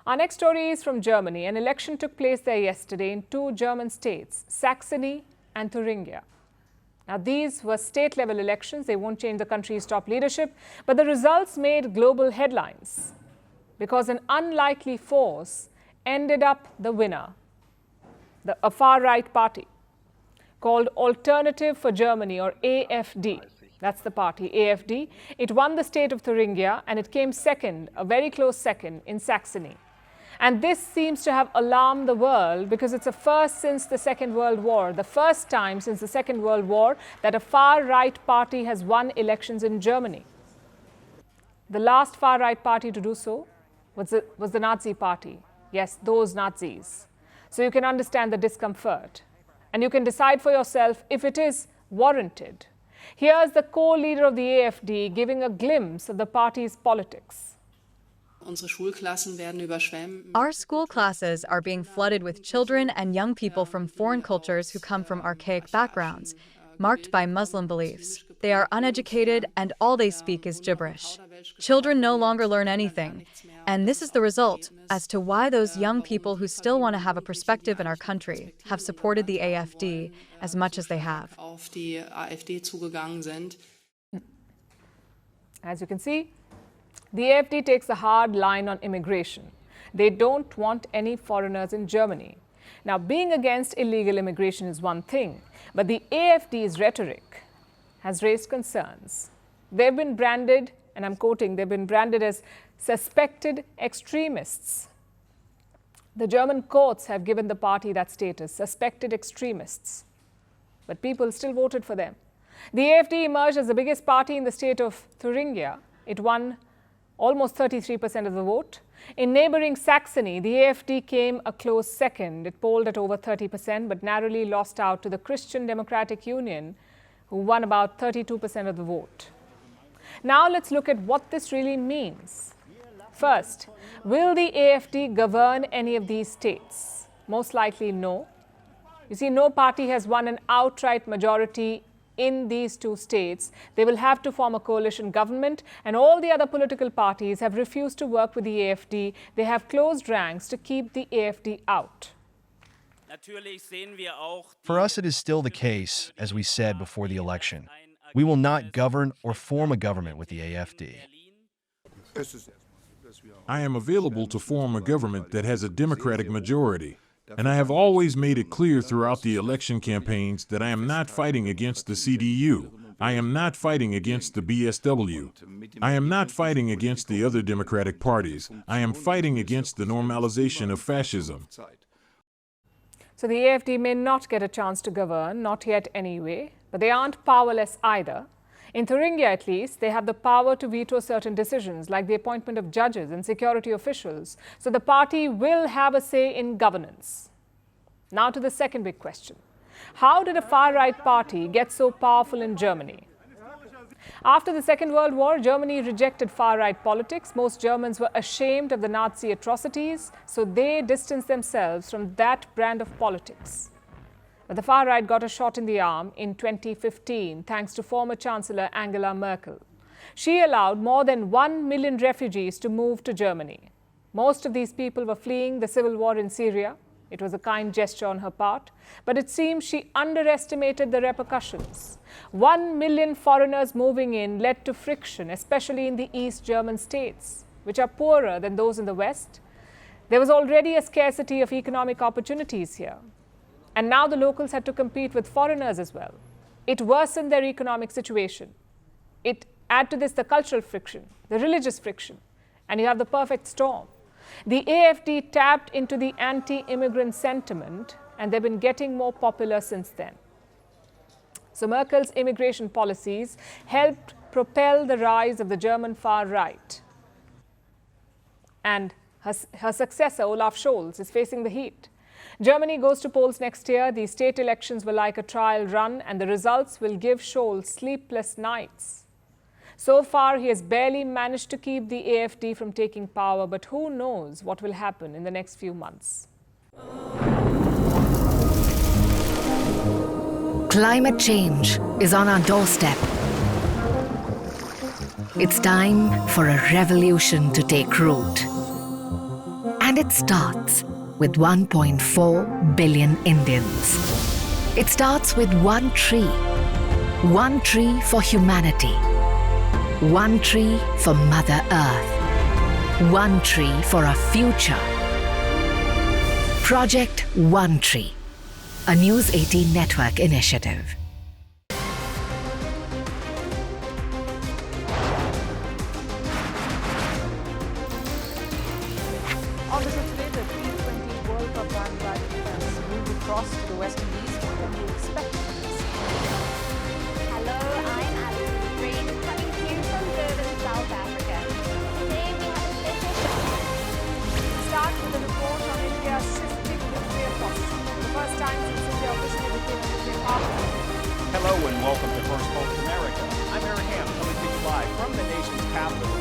Our next story is from Germany. An election took place there yesterday in two German states, Saxony and Thuringia. Now, these were state-level elections. They won't change the country's top leadership, but the results made global headlines because an unlikely force ended up the winner, a far-right party called Alternative for Germany, or AfD. That's the party, AfD. It won the state of Thuringia and it came second, a very close second, in Saxony. And this seems to have alarmed the world because it's a first since the Second World War, the first time since the Second World War that a far-right party has won elections in Germany. The last far-right party to do so was the Nazi party. Yes, those Nazis. So you can understand the discomfort. And you can decide for yourself if it is warranted. Here's the co-leader of the AfD giving a glimpse of the party's politics. Our school classes are being flooded with children and young people from foreign cultures who come from archaic backgrounds, marked by Muslim beliefs. They are uneducated and all they speak is gibberish. Children no longer learn anything. And this is the result as to why those young people who still want to have a perspective in our country have supported the AfD as much as they have. As you can see, the AfD takes a hard line on immigration. They don't want any foreigners in Germany. Now, being against illegal immigration is one thing, but the AfD's rhetoric has raised concerns. They've been branded, and I'm quoting, they've been branded as suspected extremists. The German courts have given the party that status, suspected extremists. But people still voted for them. The AfD emerged as the biggest party in the state of Thuringia. It won almost 33% of the vote. In neighboring Saxony, the AfD came a close second. It polled at over 30%, but narrowly lost out to the Christian Democratic Union, who won about 32% of the vote. Now let's look at what this really means. First, will the AfD govern any of these states? Most likely no. You see, no party has won an outright majority in these two states. They will have to form a coalition government, and all the other political parties have refused to work with the AfD. They have closed ranks to keep the AfD out. For us, it is still the case, as we said before the election. We will not govern or form a government with the AfD. I am available to form a government that has a Democratic majority. And I have always made it clear throughout the election campaigns that I am not fighting against the CDU. I am not fighting against the BSW. I am not fighting against the other Democratic parties. I am fighting against the normalization of fascism. So the AfD may not get a chance to govern, not yet anyway, but they aren't powerless either. In Thuringia, at least, they have the power to veto certain decisions, like the appointment of judges and security officials. So the party will have a say in governance. Now to the second big question. How did a far-right party get so powerful in Germany? After the Second World War, Germany rejected far-right politics. Most Germans were ashamed of the Nazi atrocities, so they distanced themselves from that brand of politics. But the far-right got a shot in the arm in 2015 thanks to former Chancellor Angela Merkel. She allowed more than 1 million refugees to move to Germany. Most of these people were fleeing the civil war in Syria. It was a kind gesture on her part, but it seems she underestimated the repercussions. 1 million foreigners moving in led to friction, especially in the East German states, which are poorer than those in the West. There was already a scarcity of economic opportunities here. And now the locals had to compete with foreigners as well. It worsened their economic situation. Add to this the cultural friction, the religious friction, and you have the perfect storm. The AfD tapped into the anti-immigrant sentiment, and they've been getting more popular since then. So Merkel's immigration policies helped propel the rise of the German far right. And her successor, Olaf Scholz, is facing the heat. Germany goes to polls next year. The state elections were like a trial run, and the results will give Scholz sleepless nights. So far, he has barely managed to keep the AfD from taking power, but who knows what will happen in the next few months. Climate change is on our doorstep. It's time for a revolution to take root. And it starts with 1.4 billion Indians. It starts with one tree. One tree for humanity. One tree for Mother Earth. One tree for a future. Project One Tree, a News 18 network initiative. On the show today, the T20 World Cup bandwagon has moved across to the West Indies. What can you expect from this? Hello, I'm Alison Green, coming to you from Durban, South Africa. Today we have a special show. We'll start with a report on India's shifting nuclear posture. The first time since India officially became a nuclear power. Hello and welcome to Firstpost America. I'm Aaron Ham, coming to you live from the nation's capital,